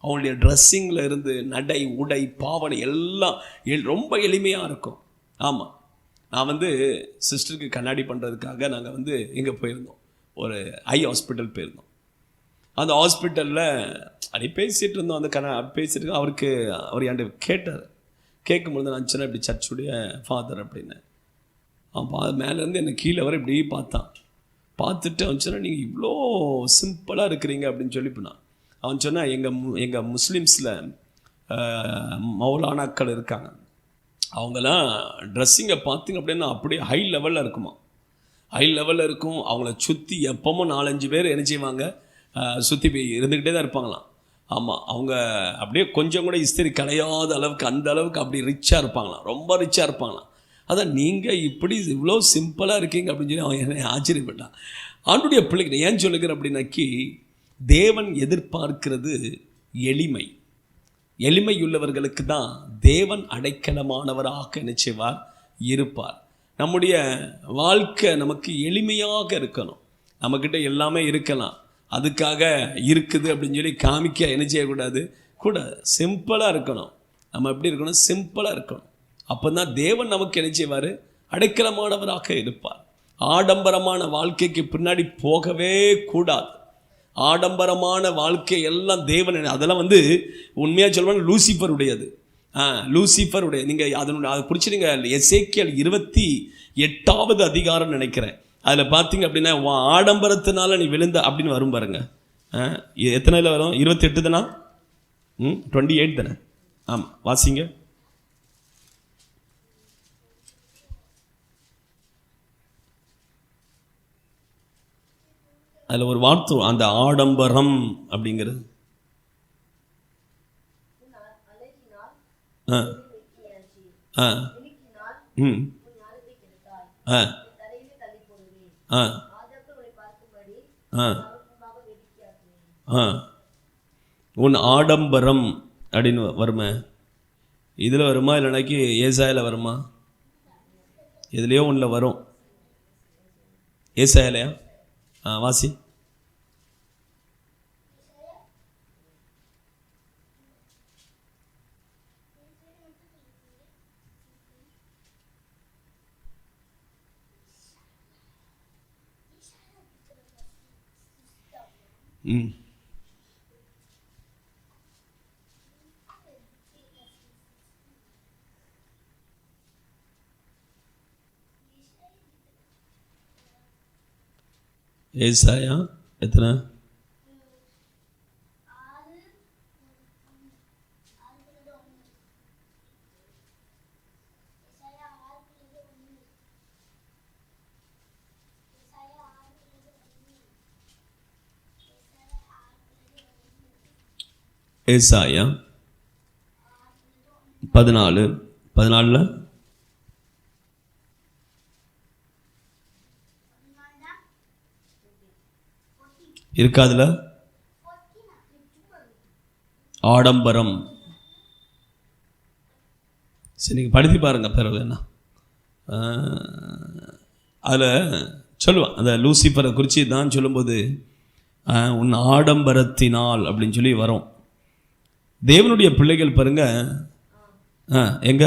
அவங்களுடைய ட்ரெஸ்ஸிங்கில் இருந்து நடை, உடை, பாவனை எல்லாம் ரொம்ப எளிமையாக இருக்கும். ஆமாம், நான் சிஸ்டருக்கு கண்ணாடி பண்ணுறதுக்காக நாங்கள் எங்கே போயிருந்தோம், ஒரு ஐ ஹாஸ்பிட்டல் போயிருந்தோம். அந்த ஹாஸ்பிட்டலில் அப்படி பேசிகிட்டு இருந்தோம். அந்த பேசிட்டு அவர் என்கிட்ட கேட்டார். கேட்கும்பொழுது நான் சொன்னேன், இப்படி சர்ச்சுடைய ஃபாதர் அப்படின்னு. அவன் மேலேருந்து என்னை கீழே வர இப்படி பார்த்துட்டு அவன் சொன்னால், நீங்கள் இவ்வளோ சிம்பிளாக இருக்கிறீங்க அப்படின்னு சொல்லிப்போனான். அவன் சொன்னால், எங்கள் முஸ்லீம்ஸில் மௌலானாக்கள் இருக்காங்க, அவங்களாம் ட்ரெஸ்ஸிங்கை பார்த்திங்க அப்படின்னா அப்படியே ஹை லெவலில் இருக்குமா, ஹை லெவலில் இருக்கும். அவங்கள சுற்றி எப்பவும் 4-5 பேர் என்ன செய்வாங்க, சுற்றி போய் இருந்துக்கிட்டே தான் இருப்பாங்களாம். ஆமாம், அவங்க அப்படியே கொஞ்சம் கூட இஸ்திரி கலையாத அளவுக்கு, அந்த அளவுக்கு அப்படி ரிச்சாக இருப்பாங்களாம், ரொம்ப ரிச்சாக இருப்பாங்களாம். அதான் நீங்கள் இப்படி இவ்வளோ சிம்பிளாக இருக்கீங்க அப்படின்னு சொல்லி அவன் என்னை ஆச்சரியப்பட்டான். ஆண்டுடைய பிள்ளைங்க ஏன் சொல்லுகிறேன் அப்படின்னாக்கி, தேவன் எதிர்பார்க்கிறது எளிமை. எளிமையுள்ளவர்களுக்கு தான் தேவன் அடைக்கலமானவராக நிச்சயவார் இருப்பார். நம்முடைய வாழ்க்கை நமக்கு எளிமையாக இருக்கணும். நம்மக்கிட்ட எல்லாமே இருக்கலாம், அதுக்காக இருக்குது அப்படின்னு சொல்லி காமிக்க என்ன செய்யக்கூடாது கூட, சிம்பிளாக இருக்கணும். நம்ம எப்படி இருக்கணும்? சிம்பிளாக இருக்கணும். அப்போ தான் தேவன் நமக்கு என்ன செய்வார்? அடைக்கலமானவராக இருப்பார். ஆடம்பரமான வாழ்க்கைக்கு பின்னாடி போகவே கூடாது. ஆடம்பரமான வாழ்க்கை எல்லாம் தேவன், அதெல்லாம் உண்மையாக சொல்லுவாங்க லூசிஃபர் உடையது. லூசிஃபர் உடைய. நீங்கள் அதை பிடிச்சிருங்க. எசேக்கியேல் 28வது அதிகாரம் நினைக்கிறேன். அதில் பார்த்தீங்க அப்படின்னா, ஆடம்பரத்தினால நீ விழுந்த அப்படின்னு வரும் பாருங்க. எத்தனையில் வரும்? 28 தானா? 28 தானே? ஆமாம், வாசிங்க. அதில் ஒரு வார்த்தை, அந்த ஆடம்பரம் அப்படிங்கிறது. உன் ஆடம்பரம் அப்படின்னு வருமா? இதில் வருமா இல்லைனாக்கி ஏசாயால வருமா? இதுலேயோ ஒன்றில் வரும். ஏசாயாலையா? வாசி. ஏசாயா எத்தனை? 14. இருக்காதுல. ஆடம்பரம். சரி, நீங்கள் படித்து பாருங்க பிறகு என்ன அதில் சொல்லுவான். அந்த லூசிஃபரை குறித்து தான் சொல்லும்போது உன் ஆடம்பரத்தினால் அப்படின்னு சொல்லி வரும். தேவனுடைய பிள்ளைகள் பாருங்க, எங்க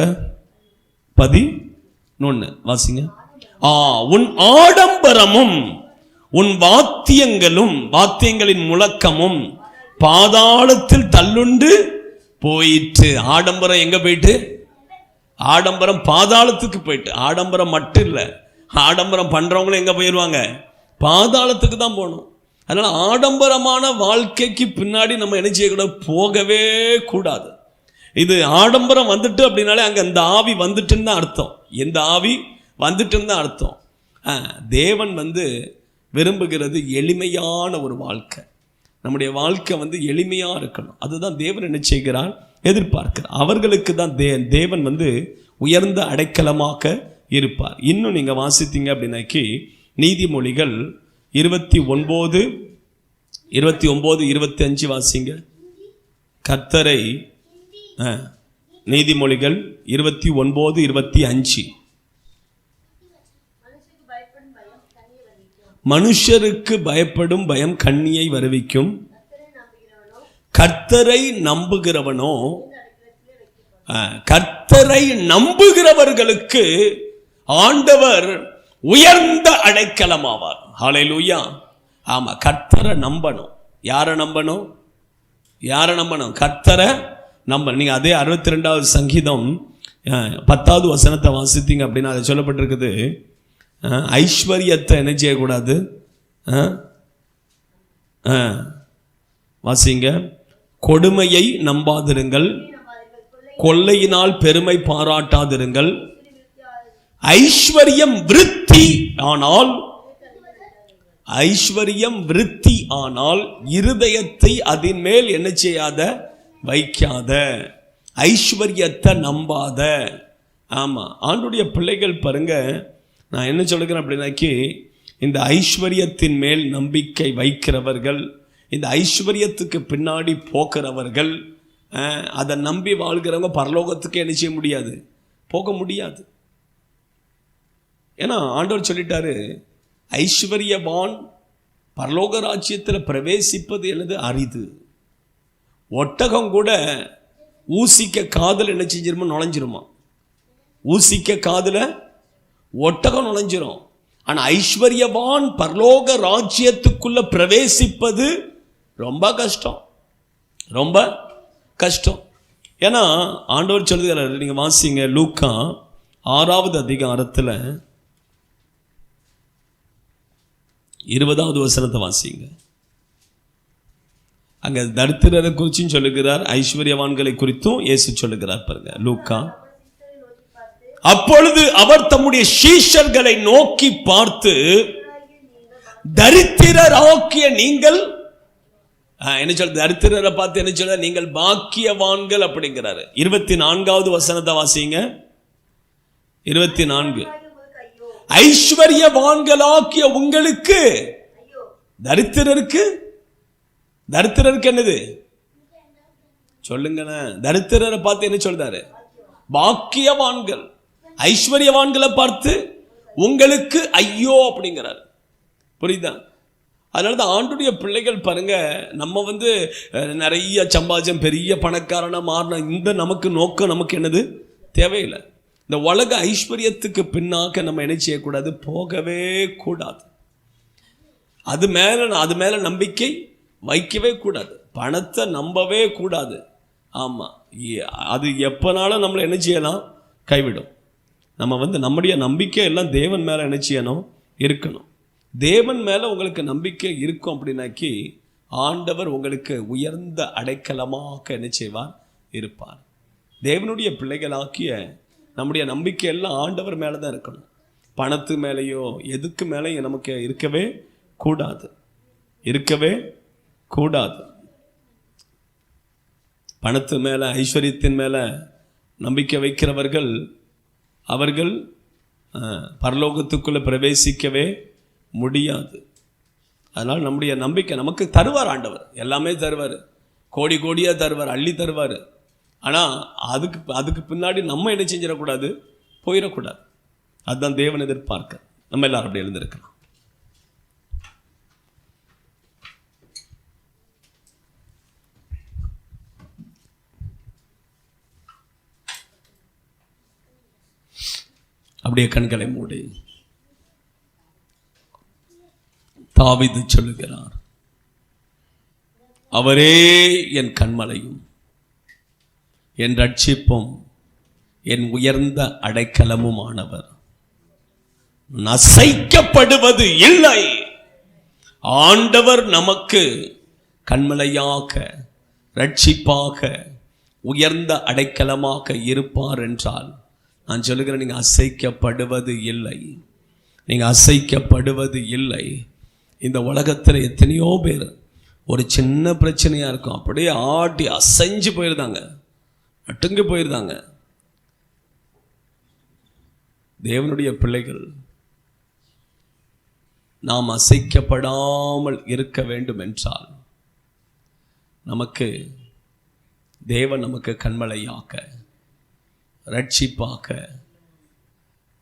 11 வாசிங்க. உன் ஆடம்பரமும் உன் வாத்தியங்களின் முழக்கமும் பாதாளத்தில் தள்ளுண்டு போயிற்று. ஆடம்பரம் எங்க போயிட்டு? ஆடம்பரம் பாதாளத்துக்கு போயிட்டு. ஆடம்பரம் மட்டும் இல்லை, ஆடம்பரம் பண்றவங்களும் எங்க போயிடுவாங்க? பாதாளத்துக்கு தான் போகணும். அதனால ஆடம்பரமான வாழ்க்கைக்கு பின்னாடி நம்ம என்ன செய்யக்கூடாது? போகவே கூடாது. இது ஆடம்பரம் வந்துட்டு அப்படின்னாலே அங்கே அந்த ஆவி வந்துட்டுன்னு தான் அர்த்தம். எந்த ஆவி வந்துட்டுன்னு தான் அர்த்தம். தேவன் விரும்புகிறது எளிமையான ஒரு வாழ்க்கை. நம்முடைய வாழ்க்கை எளிமையாக இருக்கணும். அதுதான் தேவன் என்ன செய்கிறார்? எதிர்பார்க்கிறார். அவர்களுக்கு தான் தேவன் உயர்ந்த அடைக்கலமாக இருப்பார். இன்னும் நீங்கள் வாசித்தீங்க அப்படின்னாக்கி நீதிமொழிகள் 29, 25 வாசிங்க. கர்த்தரை நீதிமொழிகள் 29, 25. மனுஷருக்கு பயப்படும் பயம் கண்ணியை வருவிக்கும், கர்த்தரை நம்புகிறவனோ கர்த்தரை நம்புகிறவர்களுக்கு ஆண்டவர் உயர்ந்த அடைக்கலமாவார். ஹல்லேலூயா. ஆமா, கர்த்தரை நம்பணும். யாரை நம்பணும்? யாரை நம்பணும்? கர்த்தரை நம்பணும். நீங்க அதே 62வது சங்கீதம் 10வது வசனத்தை வாசித்தீங்க அப்படின்னா அது சொல்லப்பட்டிருக்குது, ஐஸ்வர்யத்தை என்ன செய்யக்கூடாது? வாசிங்க. கொடுமையை நம்பாதிருங்கள், கொள்ளையினால் பெருமை பாராட்டாதிருங்கள். ஐஸ்வர்யம் விருத்தி ஆனால் இருதயத்தை அதன் மேல் என்ன செய்யாத? வைக்காத. ஐஸ்வர்யத்தை நம்பாத. ஆமா, ஆண்டுடைய பிள்ளைகள் பாருங்க, நான் என்ன சொல்லுகிறேன் அப்படின்னாக்கி இந்த ஐஸ்வர்யத்தின் மேல் நம்பிக்கை வைக்கிறவர்கள், இந்த ஐஸ்வர்யத்துக்கு பின்னாடி போக்குறவர்கள், அதை நம்பி வாழ்கிறவங்க பரலோகத்துக்கு என்ன செய்ய முடியாது? போக முடியாது. ஏன்னா ஆண்டவர் சொல்லிட்டாரு, ஐஸ்வர்யவான் பரலோக ராஜ்யத்தில் பிரவேசிப்பது எனது அரிது. ஒட்டகம் கூட ஊசிக்க காதில் என்ன செஞ்சிருமா? நுழைஞ்சிருமா. ஊசிக்க காதில் ஒட்டகம் நுழைஞ்சிரும். ஆனால் ஐஸ்வர்யவான் பரலோக ராஜ்யத்துக்குள்ள பிரவேசிப்பது ரொம்ப கஷ்டம், ரொம்ப கஷ்டம். ஏன்னா ஆண்டவர் சொல்லுகிறார், நீங்கள் வாசிங்க லூக்கா 6வது அதிகாரத்தில் 20வது வசனத்தை வாசிங்க. அங்கே தரித்திரரை குறிச்சும் சொல்லுகிறார், ஐஸ்வர்யவான்களை குறித்தும் இயேசு சொல்லுகிறார். பாருங்க லூக்கா. அப்பொழுது அவர் தம்முடைய சீஷர்களை நோக்கி பார்த்து, தரித்திரராகிய நீங்கள் என்ன சொல்ற? தரித்திரரை பார்த்து என்ன சொல்ற? நீங்கள் பாக்கியவான்கள் அப்படிங்கிறாரு. 24வது வசனத்தை வாசிங்க. 24. ஐஸ்வர்யவான்களாக்கிய உங்களுக்கு, தரித்திரருக்கு என்னது சொல்லுங்க? தரித்திரரை பார்த்து என்ன சொல்றாரு? பாக்கியவான்கள். ஐஸ்வர்யவான்களை பார்த்து உங்களுக்கு ஐயோ அப்படிங்கிறார். புரியுதா? அதனால தான் ஆண்டுடைய பிள்ளைகள் பாருங்க, நம்ம நிறைய சம்பாஜம் பெரிய பணக்காரனா மாறின இந்த நமக்கு நோக்கம் நமக்கு என்னது தேவையில்லை. இந்த உலக ஐஸ்வர்யத்துக்கு பின்னாக்க நம்ம என்ன செய்யக்கூடாது? போகவே கூடாது. அது மேல நம்பிக்கை வைக்கவே கூடாது. பணத்தை நம்பவே கூடாது. ஆமாம், அது எப்போனாலும் நம்மளை என்ன செய்யலாம்? கைவிடும். நம்ம நம்முடைய நம்பிக்கை எல்லாம் தேவன் மேலே என்ன செய்யணும்? இருக்கணும். தேவன் மேலே உங்களுக்கு நம்பிக்கை இருக்கும் அப்படின்னாக்கி ஆண்டவர் உங்களுக்கு உயர்ந்த அடைக்கலமாக என்ன செய்வார்? இருப்பார். தேவனுடைய பிள்ளைகளாக்கிய நம்முடைய நம்பிக்கை எல்லாம் ஆண்டவர் மேலே தான் இருக்கணும். பணத்து மேலேயோ எதுக்கு மேலேயும் நமக்கு இருக்கவே கூடாது, இருக்கவே கூடாது. பணத்து மேலே ஐஸ்வர்யத்தின் மேலே நம்பிக்கை வைக்கிறவர்கள் அவர்கள் பரலோகத்துக்குள்ளே பிரவேசிக்கவே முடியாது. அதனால் நம்முடைய நம்பிக்கை, நமக்கு தருவார் ஆண்டவர், எல்லாமே தருவார், கோடி கோடியாக தருவார், அள்ளி தருவார். ஆனால் அதுக்கு பின்னாடி நம்ம என்ன செஞ்சிடக்கூடாது, போயிடக்கூடாது. அதுதான் தேவன் எதிர்பார்க்க. நம்ம எல்லாரும் அப்படி எழுந்திருக்கலாம். அப்படியே கண்களை மூடி தாவீது சொல்லுகிறார், அவரே என் கன்மலையும் என் ரட்சிப்பும் என் உயர்ந்த அடைக்கலமும் ஆனவர், அசைக்கப்படுவது இல்லை. ஆண்டவர் நமக்கு கன்மலையாக, ரட்சிப்பாக, உயர்ந்த அடைக்கலமாக இருப்பார் என்றால் நான் சொல்லுகிறேன், நீங்கள் அசைக்கப்படுவது இல்லை, நீங்கள் அசைக்கப்படுவது இல்லை. இந்த உலகத்தில் எத்தனையோ பேர் ஒரு சின்ன பிரச்சனையாக இருக்கும், அப்படியே ஆட்டி அசைஞ்சு போயிருந்தாங்க, நட்டுங்க போயிருந்தாங்க. தேவனுடைய பிள்ளைகள் நாம் அசைக்கப்படாமல் இருக்க வேண்டும் என்றால் தேவன் நமக்கு கன்மலையாக, ரட்சிப்பாக,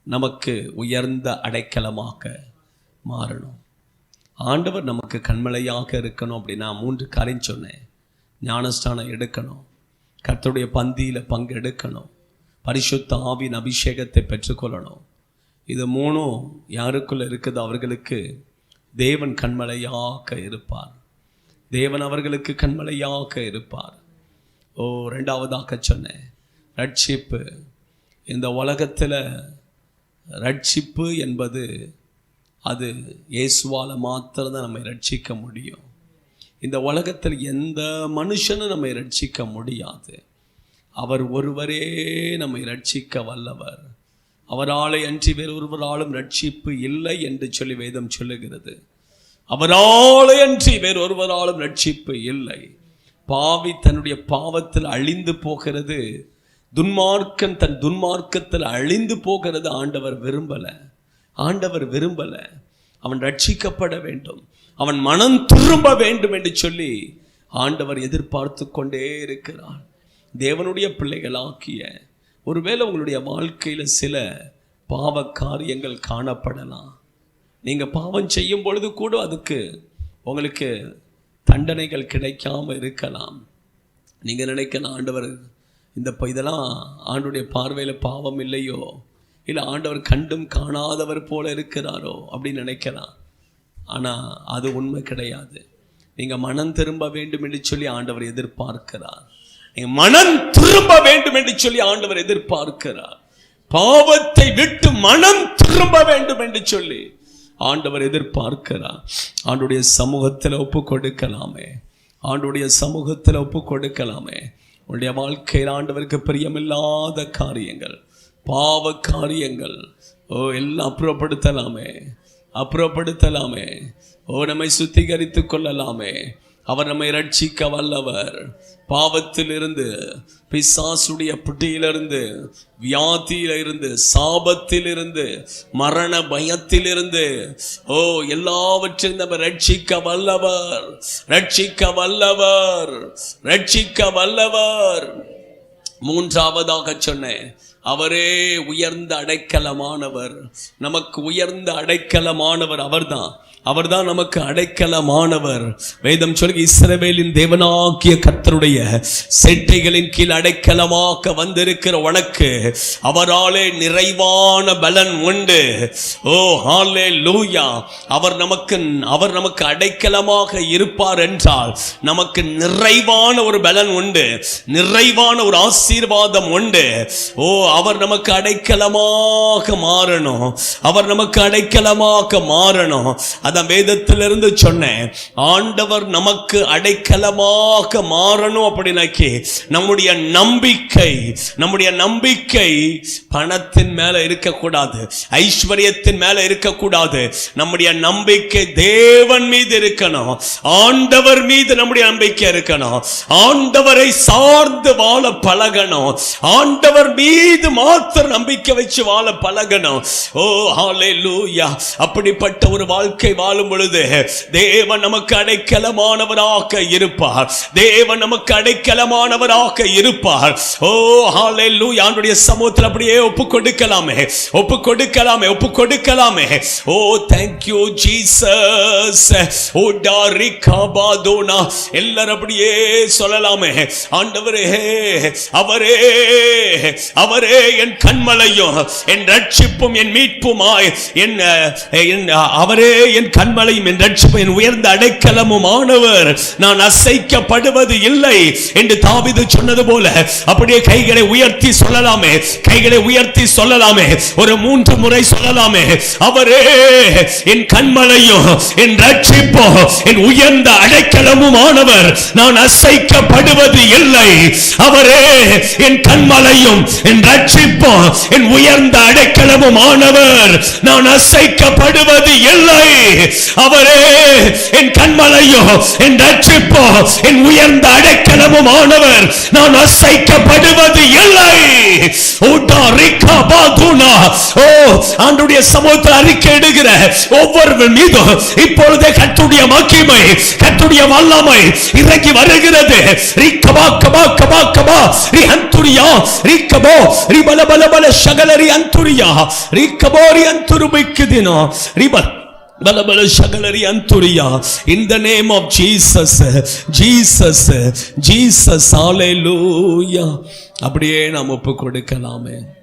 நமக்கு உயர்ந்த அடைக்கலமாக மாறணும். ஆண்டவர் நமக்கு கன்மலையாக இருக்கணும் அப்படின்னா 3 காரியம் சொன்னேன். ஞானஸ்தானம் எடுக்கணும், கர்த்தருடைய பந்தியில் பங்கெடுக்கணும், பரிசுத்த ஆவியின் அபிஷேகத்தை பெற்றுக்கொள்ளணும். இது 3 யாருக்குள்ள இருக்குது அவர்களுக்கு தேவன் கன்மலையாக இருப்பார். தேவன் அவர்களுக்கு கன்மலையாக இருப்பார். 2வதாக சொன்னேன், ரட்சிப்பு. இந்த உலகத்தில் ரட்சிப்பு என்பது அது இயேசுவால் மாத்திரம்தான் நம்மை ரட்சிக்க முடியும். இந்த உலகத்தில் எந்த மனுஷனும் நம்மை ரட்சிக்க முடியாது. அவர் ஒருவரே நம்மை ரட்சிக்க வல்லவர். அவராலே அன்றி வேறு ஒருவராலும் ரட்சிப்பு இல்லை என்று சொல்லி வேதம் சொல்லுகிறது. அவராலே அன்றி வேறு ஒருவராலும் ரட்சிப்பு இல்லை. பாவி தன்னுடைய பாவத்தில் அழிந்து போகிறது, துன்மார்க்கன் தன் துன்மார்க்கத்தில் அழிந்து போகிறது ஆண்டவர் விரும்பல. அவன் ரட்சிக்கப்பட வேண்டும், அவன் மனம் திரும்ப வேண்டும் என்று சொல்லி ஆண்டவர் எதிர்பார்த்து கொண்டே இருக்கிறார். தேவனுடைய பிள்ளைகளாக்கிய ஒருவேளை உங்களுடைய வாழ்க்கையில் சில பாவ காரியங்கள் காணப்படலாம். நீங்கள் பாவம் செய்யும் பொழுது கூட அதுக்கு உங்களுக்கு தண்டனைகள் கிடைக்காம இருக்கலாம். நீங்கள் நினைக்கலாம், ஆண்டவர் இதெல்லாம் ஆண்டவருடைய பார்வையில் பாவம் இல்லையோ, இல்லை ஆண்டவர் கண்டும் காணாதவர் போல இருக்கிறாரோ அப்படின்னு நினைக்கலாம். ஆனால் அது உண்மை கிடையாது. நீங்கள் மனம் திரும்ப வேண்டும் என்று சொல்லி ஆண்டவர் எதிர்பார்க்கிறார். நீங்கள் மனம் திரும்ப வேண்டும் என்று சொல்லி ஆண்டவர் எதிர்பார்க்கிறார். பாவத்தை விட்டு மனம் திரும்ப வேண்டும் என்று சொல்லி ஆண்டவர் எதிர்பார்க்கிறார். ஆண்டுடைய சமூகத்தில் ஒப்பு கொடுக்கலாமே, ஆண்டுடைய சமூகத்தில் ஒப்பு கொடுக்கலாமே. உன்னுடைய வாழ்க்கையில் ஆண்டவருக்கு பிரியமில்லாத காரியங்கள், பாவ காரியங்கள் எல்லாம் அப்புறப்படுத்தலாமே. நம்மை சுத்திகரித்து கொள்ளலாமே. அவர் நம்மை ரட்சிக்க வல்லவர். பாவத்திலிருந்து, பிசாசுடைய பிடியிலிருந்து, வியாதியிலிருந்து, சாபத்திலிருந்து, மரண பயத்திலிருந்து எல்லாவற்றையும் நம்ம ரட்சிக்க வல்லவர். 3வதாக சொன்னேன், அவரே உயர்ந்த அடைக்கலமானவர். நமக்கு உயர்ந்த அடைக்கலமானவர் அவர்தான் நமக்கு அடைக்கலமானவர். வேதம் சொல்லி, இஸ்ரவேலின் தேவனாகிய கர்த்தருடைய செட்டைகளின் கீழ் அடைக்கலமாக வந்திருக்கிற உனக்கு அவராலே நிறைவான பலன் உண்டு. ஹல்லேலூயா. அவர் நமக்கு அடைக்கலமாக இருப்பார் என்றால் நமக்கு நிறைவான ஒரு பலன் உண்டு, நிறைவான ஒரு ஆசீர்வாதம் உண்டு. அவர் நமக்கு அடைக்கலமாக மாறணும். அதான் வேதத்திலிருந்து சொன்னேன், ஆண்டவர் நமக்கு அடைக்கலமாக மாறணும். அப்படின்னாக்கி நம்முடைய நம்பிக்கை பணத்தின் மேல இருக்கக்கூடாது, ஐஸ்வர்யத்தின் மேல இருக்கக்கூடாது. நம்முடைய நம்பிக்கை தேவன் மீது இருக்கணும், ஆண்டவர் மீது நம்முடைய நம்பிக்கை இருக்கணும். ஆண்டவரை சார்ந்து வாழ பழகணும், ஆண்டவர் மீது மீது மாத்திரம் நம்பிக்கை வச்சு வாழ பழகணும். ஓ ஹல்லேலூயா. அப்படிப்பட்ட ஒரு வாழ்க்கை வாழும் பொழுது தேவன் நமக்கு அடைக்கலமானவராக இருப்பார். தேவன் நமக்கு அடைக்கலமானவராக இருப்பார். ஓ ஹல்லேலூயா. ஆண்டவருடைய சமூகத்தில் அப்படியே ஒப்பு கொடுக்கலாமே, ஒப்பு கொடுக்கலாமே, ஒப்பு கொடுக்கலாமே. ஓ thank you Jesus. ஓ டாரிகாபாதோனா. எல்லாரும் அப்படியே சொல்லலாமே, ஆண்டவரே அவரே அவரே என் கண்மலையும் என் ரட்சிப்பும் என் மீட்புமாய், அவரே என் கண்மலையும் என் ரட்சிப்பும் என் உயர்ந்த அடைக்கலமும் ஆனவர். நான் அசைக்கப்படுவது இல்லை என்று தாவீது சொன்னது போல அப்படியே கைகளை உயர்த்தி சொல்லலாமே, கைகளை உயர்த்தி சொல்லலாமே, ஒரு 3 முறை சொல்லலாமே. அவரே என் கண்மலையும் என் ரட்சிப்பும் என் உயர்ந்த அடைக்கலமும் ஆனவர். நான் அசைக்கப்படுவது இல்லை. அவரே என் கண்மலையும் என் ரட்சிப்பும் என் உயர்ந்த அடைக்கலமும் ஆனவர். நான் அசைக்கப்படுவது இல்லை. அவரே என் கண்மலையும் என் ரட்சிப்பும் என் உயர்ந்த அடைக்கலமும் ஆனவர். நான் அசைக்கப்படுவது இல்லை. ஓ டாரிகாபாதுனா. ஓ ஆண்டவருடைய சமூகத்தில் அறிக்கையிடுகிற ஒவ்வொரு மீதும் இப்பொழுதே கர்த்தருடைய மகிமை, கர்த்தருடைய வல்லமை இறங்கி வருகிறது. ரிகபா Kaba Kaba Kaba ரிஹந்துரியா ரிகபோ ரிபலபலபல ஷகலரி அந்துரியா ரிகபோரி அந்துருபிக்குதினோ rebel பலபல ஷகலரி அந்துரியா. In the name of Jesus, Jesus, Jesus, hallelujah. அப்படியே நாம் ஒப்பு கொடுக்கலாமே.